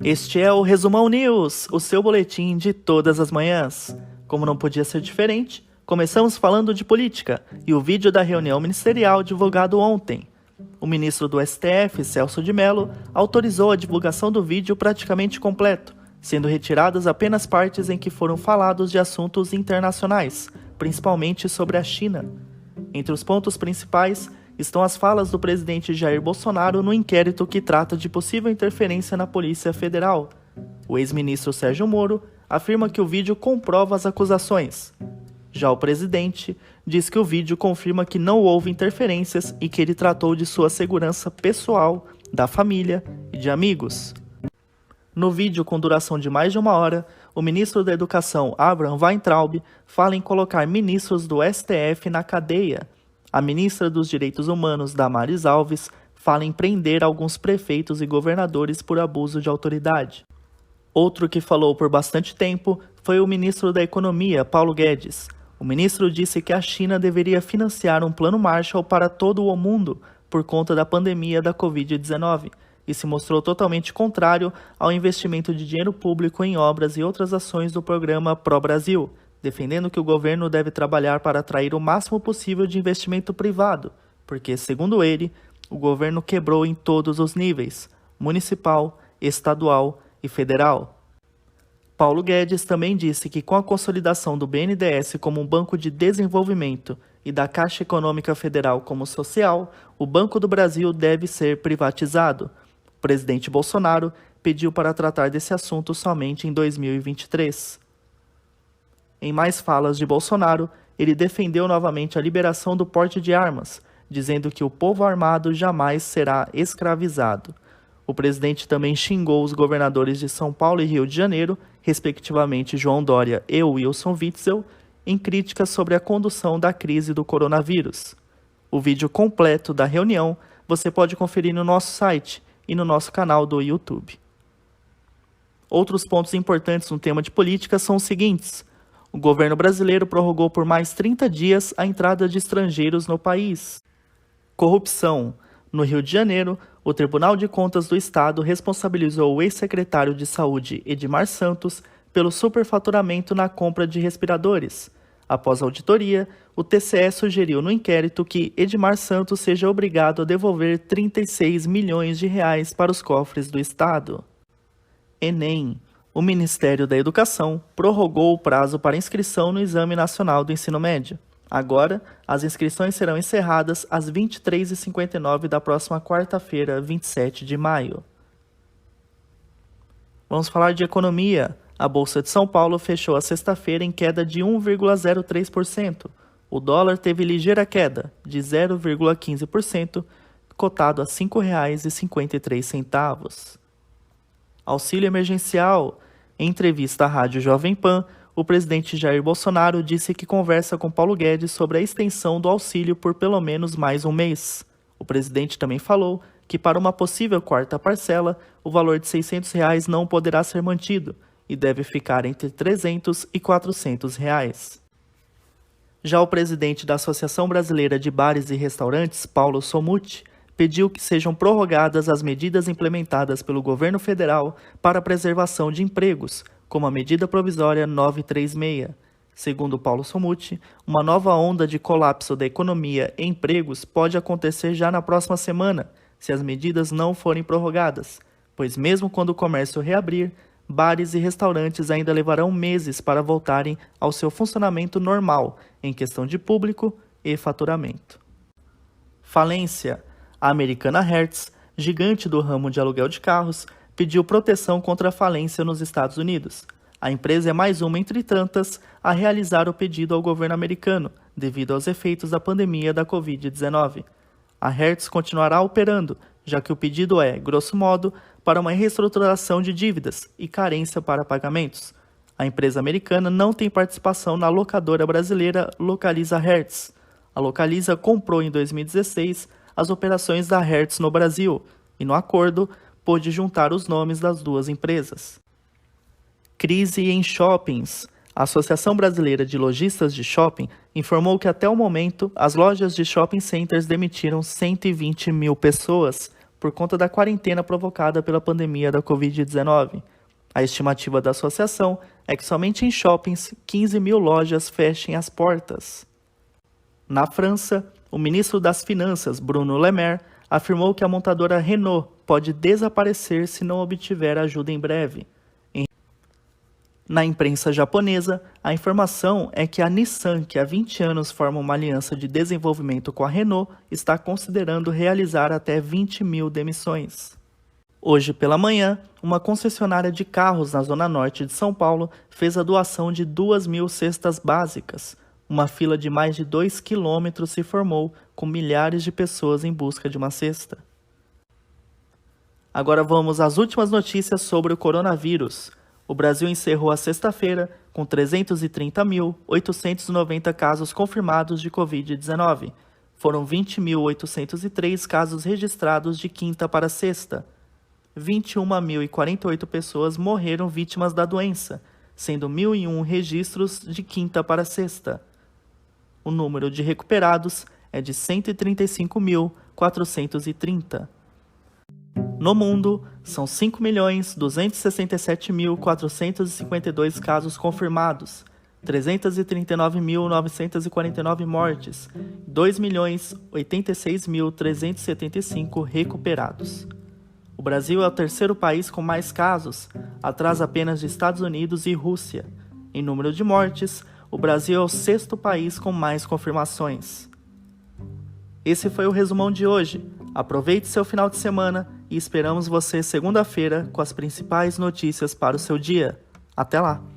Este é o Resumão News, o seu boletim de todas as manhãs. Como não podia ser diferente, começamos falando de política e o vídeo da reunião ministerial divulgado ontem. O ministro do STF, Celso de Mello, autorizou a divulgação do vídeo praticamente completo, sendo retiradas apenas partes em que foram falados de assuntos internacionais, principalmente sobre a China. Entre os pontos principais estão as falas do presidente Jair Bolsonaro no inquérito que trata de possível interferência na Polícia Federal. O ex-ministro Sérgio Moro afirma que o vídeo comprova as acusações. Já o presidente diz que o vídeo confirma que não houve interferências e que ele tratou de sua segurança pessoal, da família e de amigos. No vídeo, com duração de mais de 1 hora, o ministro da Educação, Abraham Weintraub, fala em colocar ministros do STF na cadeia. A ministra dos Direitos Humanos, Damares Alves, fala em prender alguns prefeitos e governadores por abuso de autoridade. Outro que falou por bastante tempo foi o ministro da Economia, Paulo Guedes. O ministro disse que a China deveria financiar um plano Marshall para todo o mundo por conta da pandemia da Covid-19 e se mostrou totalmente contrário ao investimento de dinheiro público em obras e outras ações do programa Pró-Brasil, defendendo que o governo deve trabalhar para atrair o máximo possível de investimento privado, porque, segundo ele, o governo quebrou em todos os níveis, municipal, estadual e federal. Paulo Guedes também disse que com a consolidação do BNDES como um banco de desenvolvimento e da Caixa Econômica Federal como social, o Banco do Brasil deve ser privatizado. O presidente Bolsonaro pediu para tratar desse assunto somente em 2023. Em mais falas de Bolsonaro, ele defendeu novamente a liberação do porte de armas, dizendo que o povo armado jamais será escravizado. O presidente também xingou os governadores de São Paulo e Rio de Janeiro, respectivamente João Dória e Wilson Witzel, em críticas sobre a condução da crise do coronavírus. O vídeo completo da reunião você pode conferir no nosso site e no nosso canal do YouTube. Outros pontos importantes no tema de política são os seguintes. O governo brasileiro prorrogou por mais 30 dias a entrada de estrangeiros no país. Corrupção. No Rio de Janeiro, o Tribunal de Contas do Estado responsabilizou o ex-secretário de Saúde, Edmar Santos, pelo superfaturamento na compra de respiradores. Após a auditoria, o TCE sugeriu no inquérito que Edmar Santos seja obrigado a devolver 36 milhões de reais para os cofres do Estado. Enem. O Ministério da Educação prorrogou o prazo para inscrição no Exame Nacional do Ensino Médio. Agora, as inscrições serão encerradas às 23h59 da próxima quarta-feira, 27 de maio. Vamos falar de economia. A Bolsa de São Paulo fechou a sexta-feira em queda de 1,03%. O dólar teve ligeira queda, de 0,15%, cotado a R$ 5,53. Auxílio emergencial. Em entrevista à Rádio Jovem Pan, o presidente Jair Bolsonaro disse que conversa com Paulo Guedes sobre a extensão do auxílio por pelo menos mais um mês. O presidente também falou que para uma possível quarta parcela, o valor de R$ 600 não poderá ser mantido e deve ficar entre R$ 300 e R$ 400. Já o presidente da Associação Brasileira de Bares e Restaurantes, Paulo Somuti, pediu que sejam prorrogadas as medidas implementadas pelo governo federal para a preservação de empregos, como a medida provisória 936. Segundo Paulo Somuti, uma nova onda de colapso da economia e empregos pode acontecer já na próxima semana, se as medidas não forem prorrogadas, pois mesmo quando o comércio reabrir, bares e restaurantes ainda levarão meses para voltarem ao seu funcionamento normal em questão de público e faturamento. Falência. A americana Hertz, gigante do ramo de aluguel de carros, pediu proteção contra a falência nos Estados Unidos. A empresa é mais uma entre tantas a realizar o pedido ao governo americano, devido aos efeitos da pandemia da Covid-19. A Hertz continuará operando, já que o pedido é, grosso modo, para uma reestruturação de dívidas e carência para pagamentos. A empresa americana não tem participação na locadora brasileira Localiza Hertz. A Localiza comprou em 2016 as operações da Hertz no Brasil e, no acordo, pôde juntar os nomes das duas empresas. Crise em shoppings. A Associação Brasileira de Lojistas de Shopping informou que até o momento as lojas de shopping centers demitiram 120 mil pessoas por conta da quarentena provocada pela pandemia da Covid-19. A estimativa da associação é que somente em shoppings 15 mil lojas fechem as portas. Na França, o ministro das Finanças, Bruno Le Maire, afirmou que a montadora Renault pode desaparecer se não obtiver ajuda em breve. Na imprensa japonesa, a informação é que a Nissan, que há 20 anos forma uma aliança de desenvolvimento com a Renault, está considerando realizar até 20 mil demissões. Hoje pela manhã, uma concessionária de carros na zona norte de São Paulo fez a doação de 2.000 cestas básicas. Uma fila de mais de 2 quilômetros se formou, com milhares de pessoas em busca de uma cesta. Agora vamos às últimas notícias sobre o coronavírus. O Brasil encerrou a sexta-feira com 330.890 casos confirmados de Covid-19. Foram 20.803 casos registrados de quinta para sexta. 21.048 pessoas morreram vítimas da doença, sendo 1.001 registros de quinta para sexta. O número de recuperados é de 135.430. No mundo, são 5.267.452 casos confirmados, 339.949 mortes, 2.086.375 recuperados. O Brasil é o terceiro país com mais casos, atrás apenas de Estados Unidos e Rússia. Em número de mortes, o Brasil é o sexto país com mais confirmações. Esse foi o resumão de hoje. Aproveite seu final de semana e esperamos você segunda-feira com as principais notícias para o seu dia. Até lá!